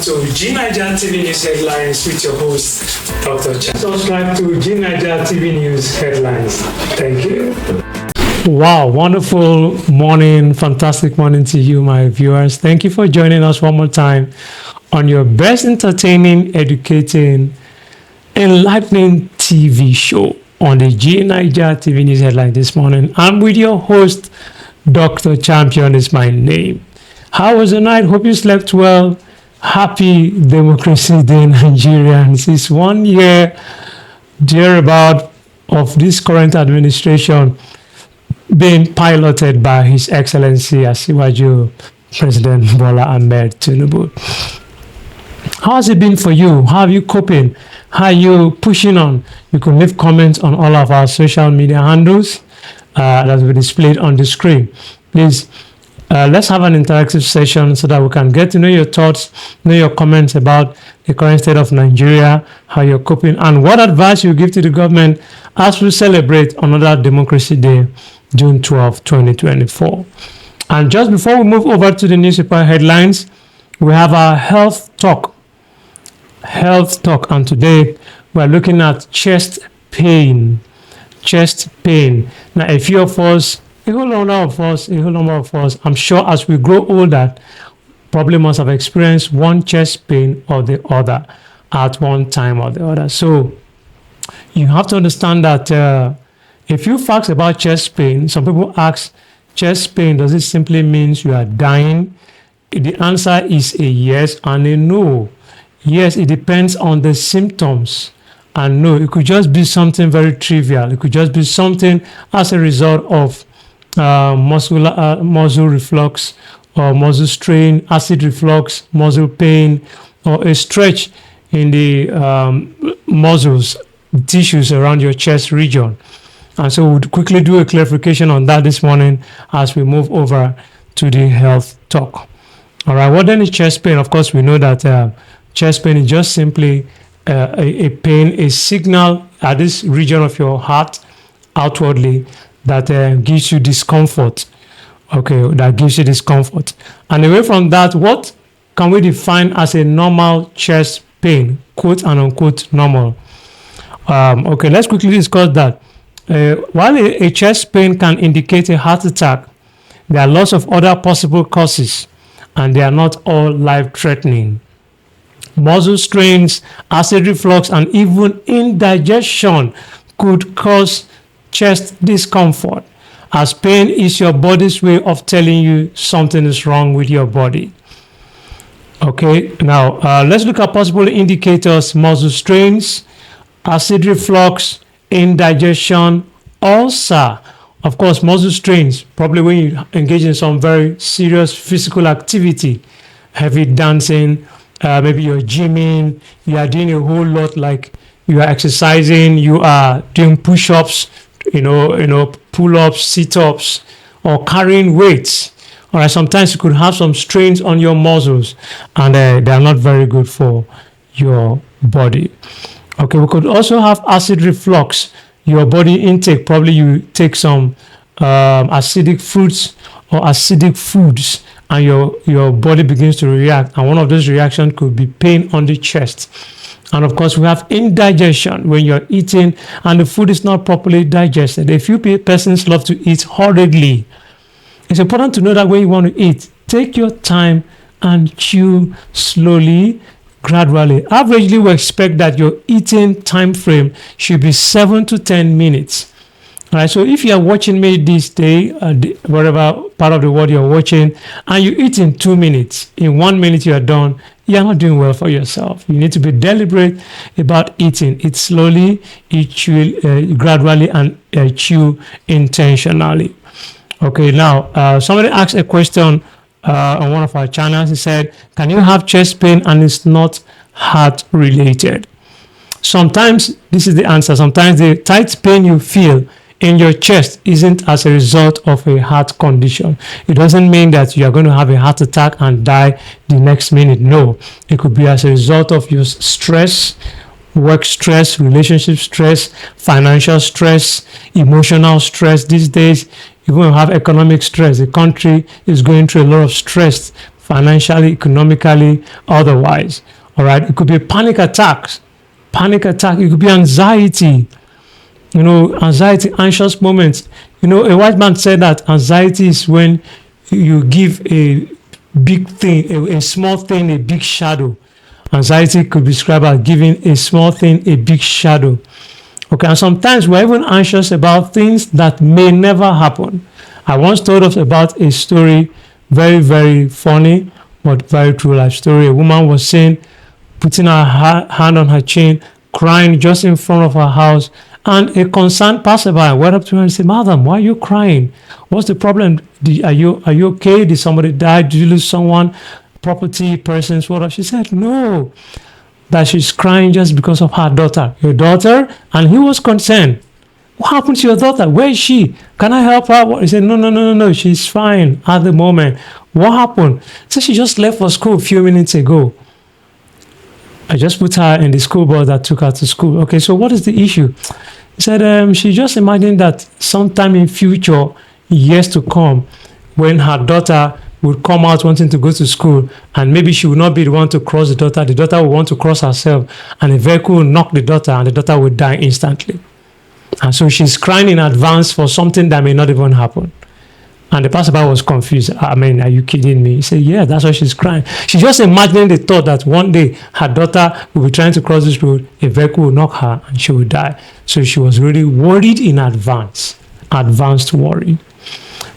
to G9IJA TV News Headlines with your host, Dr. Chan. Subscribe to G9IJA TV News Headlines. Thank you. Wow, wonderful morning, fantastic morning to you, my viewers. Thank you for joining us one more time on your best entertaining, educating, enlightening TV show on the G9IJA TV News Headline this morning. I'm with your host, Dr. Champion is my name. How was the night? Hope you slept well. Happy Democracy Day, Nigerians. It's 1 year thereabout of this current administration being piloted by His Excellency Asiwaju President Bola Ahmed Tinubu. How has it been for you? How are you coping? How are you pushing on? You can leave comments on all of our social media handles that will be displayed on the screen. Please, let's have an interactive session so that we can get to know your thoughts, know your comments about the current state of Nigeria, how you're coping, and what advice you give to the government as we celebrate another Democracy Day, June 12, 2024. And just before we move over to the newspaper headlines, we have our health talk. And today we're looking at chest pain. Now, a few of us, a whole number of us, I'm sure as we grow older, probably must have experienced one chest pain or the other at one time or the other. So you have to understand that a few facts about chest pain. Some people ask, chest pain, does it simply mean you are dying? The answer is a yes and a no. Yes, it depends on the symptoms. And no, it could just be something very trivial. It could just be something as a result of muscle reflux or muscle strain, acid reflux, muscle pain, or a stretch in the muscles, tissues around your chest region. And so we'll quickly do a clarification on that this morning as we move over to the health talk. All right, what then is chest pain? Of course, we know that chest pain is just simply a pain, a signal at this region of your heart outwardly that gives you discomfort. Okay, that gives you discomfort. And away from that, what can we define as a normal chest pain? Quote and unquote normal. Okay, let's quickly discuss that. While a chest pain can indicate a heart attack, there are lots of other possible causes, and they are not all life-threatening. Muscle strains, acid reflux, and even indigestion could cause chest discomfort, as pain is your body's way of telling you something is wrong with your body. Okay, now let's look at possible indicators: muscle strains, acid reflux, indigestion, ulcer. Of course, muscle strains, probably when you engage in some very serious physical activity, heavy dancing, maybe you're gymming, you are doing a whole lot, like you are exercising, you are doing push-ups, pull-ups, sit-ups, or carrying weights. All right, sometimes you could have some strains on your muscles, and they are not very good for your body. Okay, we could also have acid reflux. Your body intake, probably you take some acidic fruits or acidic foods, and your body begins to react, and one of those reactions could be pain on the chest. And of course, we have indigestion, when you're eating and the food is not properly digested. A few persons love to eat hurriedly. It's important to know that when you want to eat, take your time and chew slowly, gradually. Averagely, we expect that your eating time frame should be 7 to 10 minutes. All right, so if you are watching me this day, whatever part of the world you're watching, and you eat in 2 minutes, in 1 minute you are done, you are not doing well for yourself. You need to be deliberate about eating. Eat slowly, eat gradually, and chew intentionally. Okay, now somebody asked a question on one of our channels. He said, can you have chest pain and it's not heart related? Sometimes, this is the answer, sometimes the tight pain you feel in your chest isn't as a result of a heart condition. It doesn't mean that you are going to have a heart attack and die the next minute. No, it could be as a result of your stress, work stress, relationship stress, financial stress, emotional stress. These days, even when you have economic stress, the country is going through a lot of stress financially, economically, otherwise. All right, it could be panic attacks, it could be anxiety, anxiety, anxious moments. A white man said that anxiety is when you give a big thing, a small thing, a big shadow. Anxiety could be described as giving a small thing a big shadow. Okay, and sometimes we're even anxious about things that may never happen. I once told us about a story, very, very funny, but very true life story. A woman was seen putting her hand on her chin, crying just in front of her house, and a concerned passerby went up to her and said, "Madam, why are you crying? What's the problem? Are you okay? Did somebody die? Did you lose someone? Property, persons, whatever?" She said, "No, that she's crying just because of her daughter." Your daughter? And he was concerned. "What happened to your daughter? Where is she? Can I help her?" He said, No, she's fine at the moment." "What happened?" So she just left for school a few minutes ago. "I just put her in the school bus that took her to school." "Okay, so what is the issue?" He said, she just imagined that sometime in future, years to come, when her daughter would come out wanting to go to school, and maybe she would not be the one to cross the daughter will want to cross herself, and a vehicle will knock the daughter, and the daughter will die instantly. And so she's crying in advance for something that may not even happen. And the passerby was confused. "I mean, are you kidding me?" He said, "Yeah, that's why she's crying. She just imagined the thought that one day her daughter will be trying to cross this road, a vehicle will knock her, and she will die." So she was really worried in advance, advanced worry.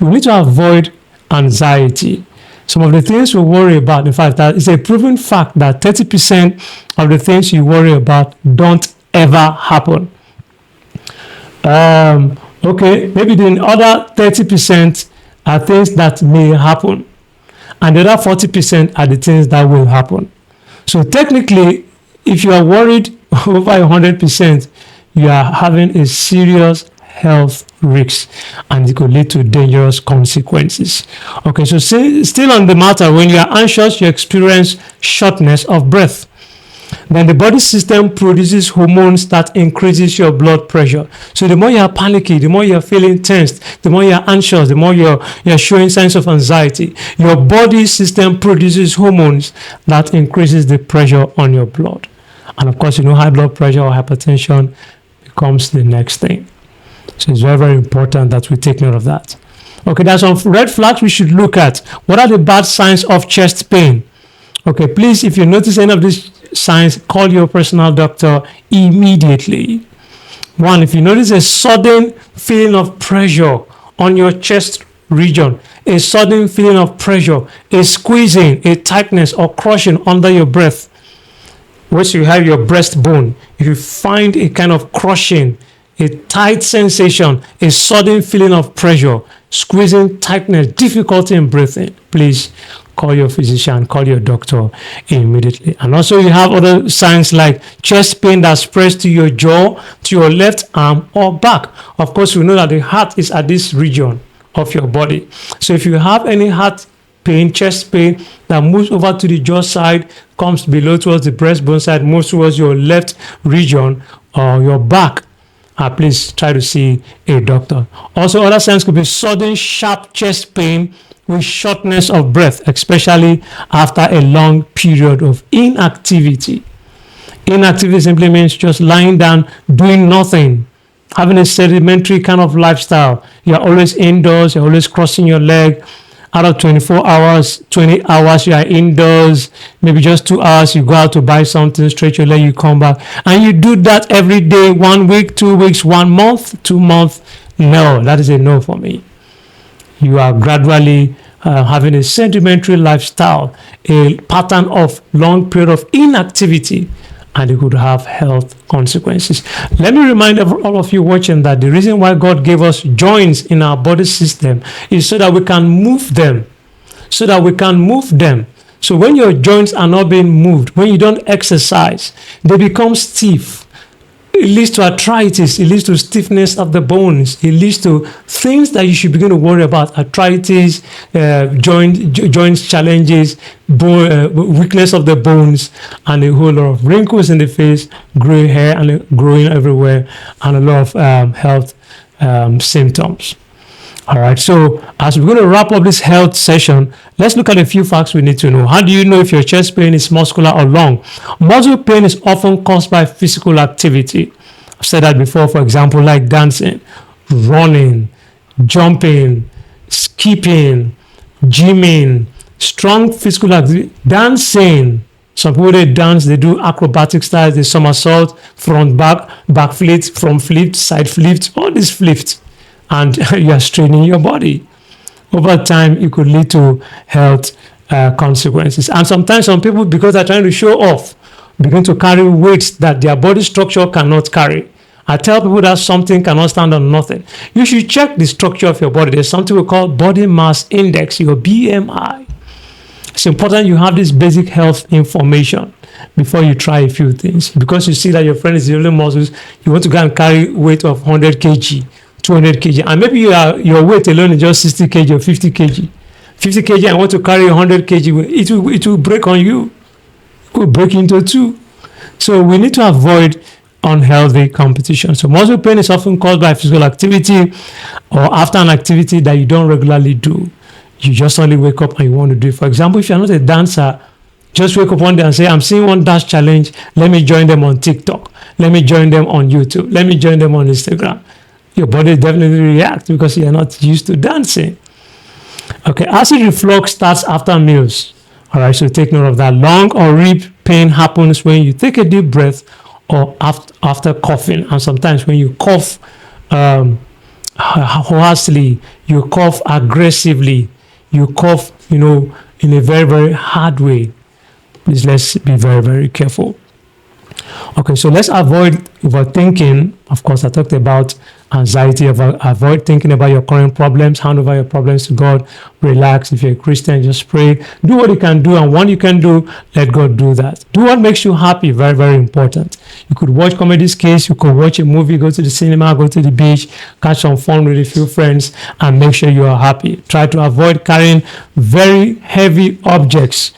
We need to avoid anxiety. Some of the things we worry about, in fact, that it's a proven fact that 30% of the things you worry about don't ever happen. Okay, maybe the other 30% are things that may happen, and the other 40% are the things that will happen. So technically, if you are worried over 100%, you are having a serious health risks, and it could lead to dangerous consequences. Okay, so still on the matter, when you are anxious, you experience shortness of breath. Then the body system produces hormones that increases your blood pressure. So the more you are panicky, the more you are feeling tensed, the more you are anxious, the more you're showing signs of anxiety, your body system produces hormones that increases the pressure on your blood. And of course, high blood pressure or hypertension becomes the next thing. So it's very, very important that we take note of that. Okay, there's some red flags we should look at. What are the bad signs of chest pain? Okay, please, if you notice any of these signs, call your personal doctor immediately. One, if you notice a sudden feeling of pressure on your chest region, a sudden feeling of pressure, a squeezing, a tightness or crushing under your breath, once you have your breastbone, if you find a kind of crushing, a tight sensation, a sudden feeling of pressure, squeezing, tightness, difficulty in breathing, please call your physician, call your doctor immediately. And also you have other signs like chest pain that spreads to your jaw, to your left arm or back. Of course, we know that the heart is at this region of your body. So if you have any heart pain, chest pain that moves over to the jaw side, comes below towards the breastbone side, moves towards your left region or your back, please try to see a doctor. Also, other signs could be sudden sharp chest pain with shortness of breath, especially after a long period of inactivity. Inactivity simply means just lying down, doing nothing, having a sedimentary kind of lifestyle. You're always indoors, you're always crossing your leg. Out of 24 hours, 20 hours you are indoors, maybe just 2 hours you go out to buy something, stretch your leg, you come back. And you do that every day, 1 week, 2 weeks, 1 month, 2 months. No, that is a no for me. You are gradually having a sedimentary lifestyle, a pattern of long period of inactivity, and it could have health consequences. Let me remind all of you watching that the reason why God gave us joints in our body system is so that we can move them. So when your joints are not being moved, when you don't exercise, they become stiff. It leads to arthritis, it leads to stiffness of the bones, it leads to things that you should begin to worry about: arthritis, joint challenges, weakness of the bones, and a whole lot of wrinkles in the face, gray hair and growing everywhere, and a lot of health symptoms. All right, so as we're going to wrap up this health session, let's look at a few facts we need to know. How do you know if your chest pain is muscular or lung? Muscle pain is often caused by physical activity. I've said that before, for example, like dancing, running, jumping, skipping, gymming, strong physical activity, dancing. Some people, they dance, they do acrobatic styles, they somersault, front, back flips, front flips, side flips, all these flips. And you are straining your body. Over time, it could lead to health consequences. And sometimes some people, because they're trying to show off, begin to carry weights that their body structure cannot carry. I tell people that something cannot stand on nothing. You should check the structure of your body. There's something we call body mass index, your BMI. It's important you have this basic health information before you try a few things. Because you see that your friend is building muscles, you want to go and carry weight of 100 kg. 200 kg, and maybe your weight alone is just 60 kg or 50 kg. 50 kg, I want to carry 100 kg, it will break on you. It will break into two. So we need to avoid unhealthy competition. So muscle pain is often caused by physical activity or after an activity that you don't regularly do. You just only wake up and you want to do it. For example, if you're not a dancer, just wake up one day and say, I'm seeing one dance challenge, let me join them on TikTok. Let me join them on YouTube. Let me join them on Instagram. Your body definitely reacts because you're not used to dancing. Okay, acid reflux starts after meals. All right, so take note of that. Lung or rib pain happens when you take a deep breath or after coughing. And sometimes when you cough hoarsely, you cough aggressively, you cough, in a very, very hard way. Please, let's be very, very careful. Okay, so let's avoid overthinking. Of course, I talked about anxiety. Avoid thinking about your current problems. Hand over your problems to God. Relax. If you're a Christian, just pray. Do what you can do, and what you can do, let God do that. Do what makes you happy. Very, very important. You could watch comedy skits. You could watch a movie, go to the cinema, go to the beach, catch some fun with a few friends, and make sure you are happy. Try to avoid carrying very heavy objects.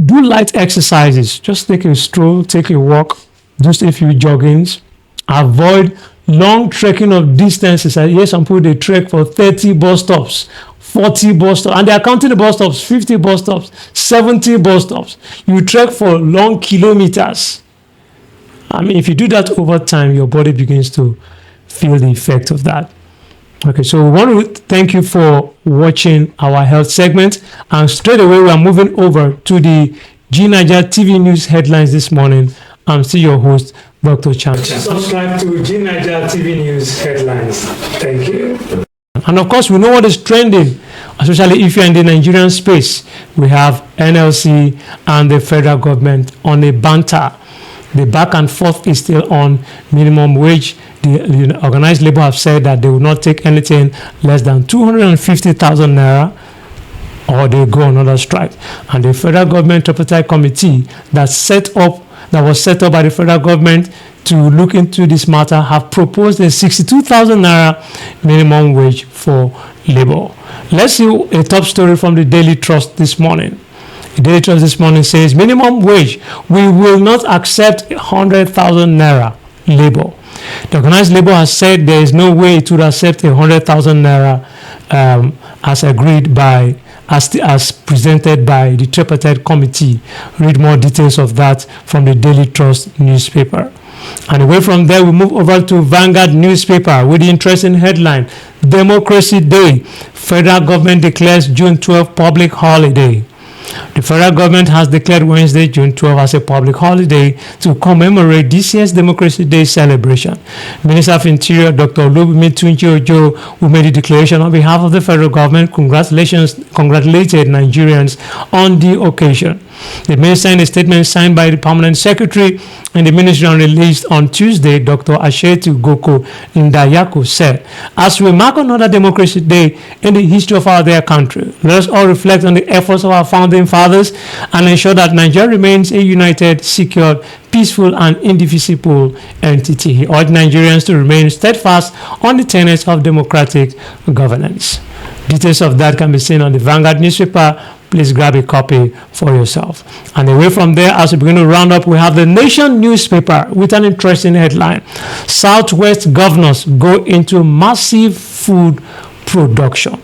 Do light exercises. Just take a stroll, take a walk, just a few joggings. Avoid long trekking of distances. I hear some people, they trek for 30 bus stops, 40 bus stops, and they are counting the bus stops, 50 bus stops, 70 bus stops. You trek for long kilometers. I mean, if you do that over time, your body begins to feel the effect of that. Okay, so we want to thank you for watching our health segment, and straight away we are moving over to the G9IJA TV news headlines this morning. I'm still your host, Dr. Chan. Subscribe to G9IJA TV news headlines. Thank you. And of course, we know what is trending, especially if you're in the Nigerian space. We have NLC and the federal government on a banter. The back and forth is still on minimum wage. The organized labor have said that they will not take anything less than 250,000 naira, or they go on another strike. And the federal government tripartite committee that was set up by the federal government to look into this matter have proposed a 62,000 naira minimum wage for labor. Let's see a top story from the Daily Trust this morning. The Daily Trust this morning says, minimum wage, we will not accept 100,000 naira labor. The organized labor has said there is no way it would accept 100,000 naira as agreed by, as presented by the tripartite committee. Read more details of that from the Daily Trust newspaper. And away from there, we move over to Vanguard newspaper with the interesting headline, Democracy Day. Federal government declares June 12 public holiday. The federal government has declared Wednesday, June 12 as a public holiday to commemorate this year's Democracy Day celebration. Minister of Interior Dr. G9IJA, who made the declaration on behalf of the federal government, congratulated Nigerians on the occasion. The minister, in a statement signed by the permanent secretary in the ministry and released on Tuesday, Dr. Ashetu Goko Ndayaku, said, as we mark another Democracy Day in the history of our dear country, let us all reflect on the efforts of our founding fathers and ensure that Nigeria remains a united, secure, peaceful, and indivisible entity. He urged Nigerians to remain steadfast on the tenets of democratic governance. Details of that can be seen on the Vanguard newspaper. Please grab a copy for yourself. And away from there, as we begin to round up, we have the Nation newspaper with an interesting headline. Southwest governors go into massive food production.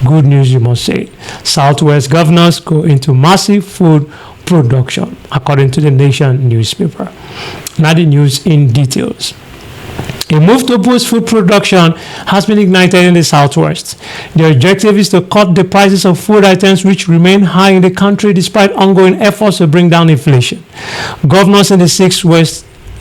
Good news, you must say. Southwest governors go into massive food production, according to the Nation newspaper. Now the news in details. A move to boost food production has been ignited in the Southwest. The objective is to cut the prices of food items which remain high in the country despite ongoing efforts to bring down inflation. Governors in the six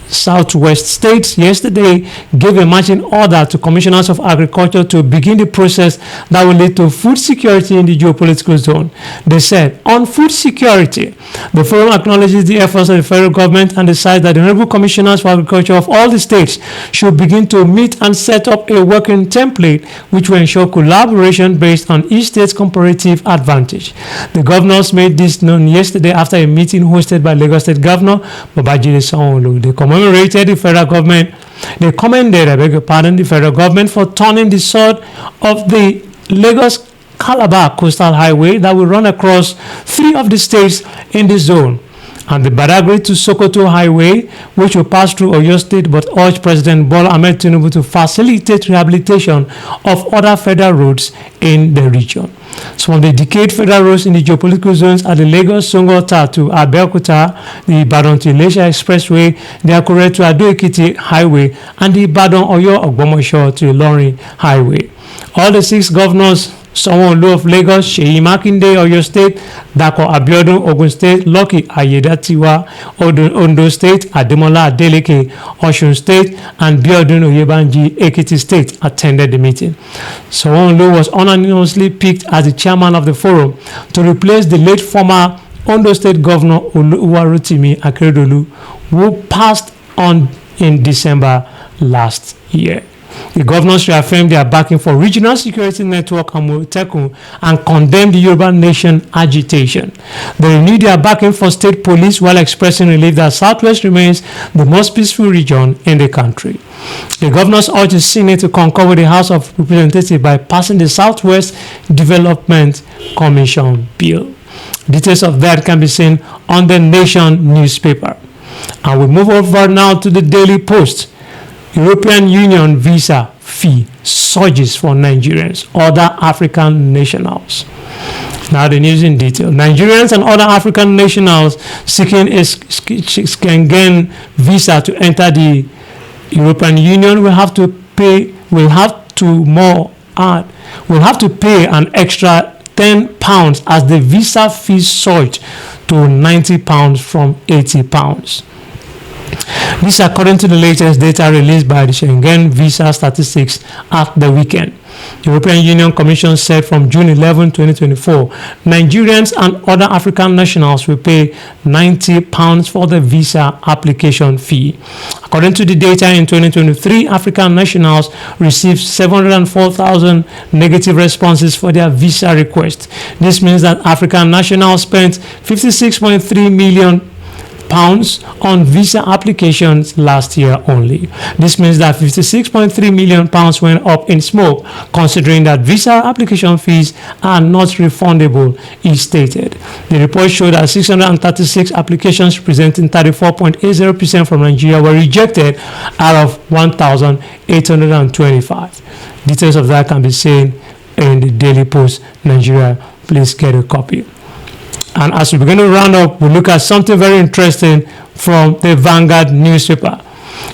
Southwest states yesterday gave a marching order to commissioners of agriculture to begin the process that will lead to food security in the geopolitical zone. They said, on food security, the forum acknowledges the efforts of the federal government and decides that the honorable commissioners for agriculture of all the states should begin to meet and set up a working template which will ensure collaboration based on each state's comparative advantage. The governors made this known yesterday after a meeting hosted by Lagos State Governor Babajide Sanwo-Olu. They commemorated the federal government. They commended, the federal government for turning the sword of the Lagos-Calabar Coastal Highway that will run across 3 of the states in the zone, and the Badagry to Sokoto Highway, which will pass through Oyo State, but urged President Bola Ahmed Tinubu to facilitate rehabilitation of other federal roads in the region. Some of the decayed federal roads in the geopolitical zones are the Lagos-Songota to Abeokuta, the Ibadan to Ilesha Expressway, the Akure to Ado-Ekiti Highway, and the Ibadan-Oyo-Ogbomosho to Ilorin Highway. All the 6 governors, Sanwo-Olu of Lagos, Seyi Makinde, Oyo State, Dapo Abiodun, Ogun State, Lucky Ayedatiwa, Ondo State, Ademola Adeleke, Osun State, and Biodun Oyebanji, Ekiti State, attended the meeting. Sanwo-Olu was unanimously picked as the chairman of the forum to replace the late former Ondo State Governor Oluwarotimi Akeredolu, who passed on in December last year. The governors reaffirmed their backing for Regional Security Network Amotekun and condemned the Yoruba Nation agitation. They renewed their backing for state police while expressing relief that Southwest remains the most peaceful region in the country. The governors urged the Senate to concur with the House of Representatives by passing the Southwest Development Commission Bill. Details of that can be seen on the Nation newspaper. And we move over now to the Daily Post. European Union visa fee surges for Nigerians, other African nationals. Now the news in detail. Nigerians and other African nationals seeking a Schengen visa to enter the European Union will have to pay an extra £10 as the visa fees surge to £90 from £80. This according to the latest data released by the Schengen visa statistics at the weekend. The European Union Commission said from June 11, 2024, Nigerians and other African nationals will pay £90 for the visa application fee. According to the data in 2023, African nationals received 704,000 negative responses for their visa request. This means that African nationals spent £56.3 million on visa applications last year only. This means that £56.3 million went up in smoke, considering that visa application fees are not refundable, it stated. The report showed that 636 applications representing 34.80% from Nigeria were rejected out of 1,825. Details of that can be seen in the Daily Post Nigeria. Please get a copy. And as we begin to round up, we'll look at something very interesting from the Vanguard newspaper.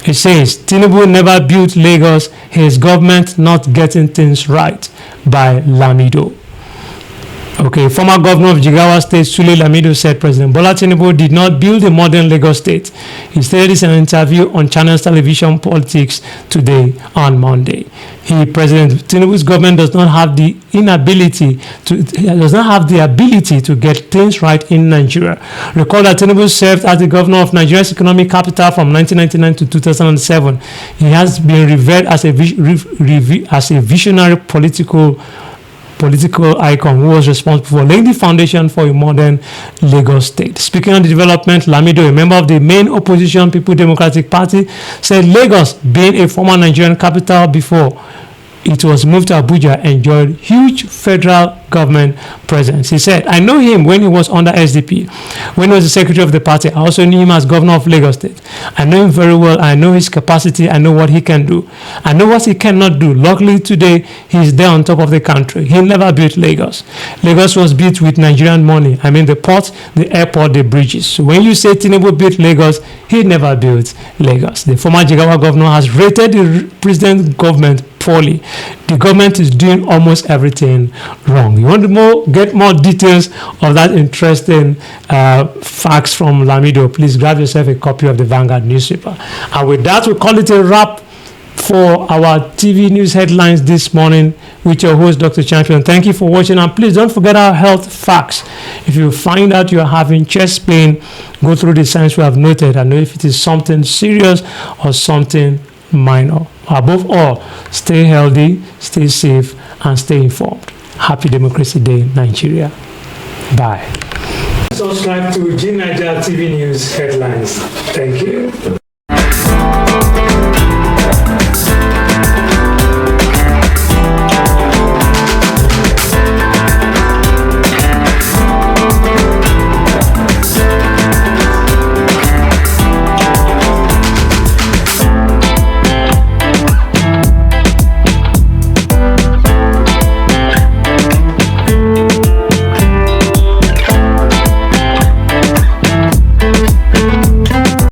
It says, Tinubu never built Lagos, his government not getting things right, by Lamido. Okay, former governor of Jigawa State, Sule Lamido, said President Bola Tinubu did not build a modern Lagos state. He stated this in an interview on Channels Television Politics today on Monday. President Tinubu's government does not have the ability to get things right in Nigeria. Recall that Tinubu served as the governor of Nigeria's economic capital from 1999 to 2007. He has been revered as a visionary political icon who was responsible for laying the foundation for a modern Lagos state. Speaking on the development, Lamido, a member of the main opposition People Democratic Party, said Lagos, being a former Nigerian capital before it was moved to Abuja, enjoyed huge federal government presence. He said, I know him when he was under SDP. When he was the secretary of the party, I also knew him as governor of Lagos State. I know him very well. I know his capacity. I know what he can do. I know what he cannot do. Luckily today, he's there on top of the country. He never built Lagos. Lagos was built with Nigerian money. I mean, the port, the airport, the bridges. So when you say Tinubu built Lagos, he never built Lagos. The former Jigawa governor has rated the president's government poorly. The government is doing almost everything wrong. You want to get more details of that interesting facts from Lamido, please grab yourself a copy of the Vanguard newspaper. And with that, we call it a wrap for our TV news headlines this morning with your host, Dr. Champion. Thank you for watching, and please don't forget our health facts. If you find out you're having chest pain, go through the signs we have noted and know if it is something serious or something minor. Above all, stay healthy, stay safe, and stay informed. Happy Democracy Day, Nigeria. Bye. Subscribe to G9IJA TV News Headlines. Thank you.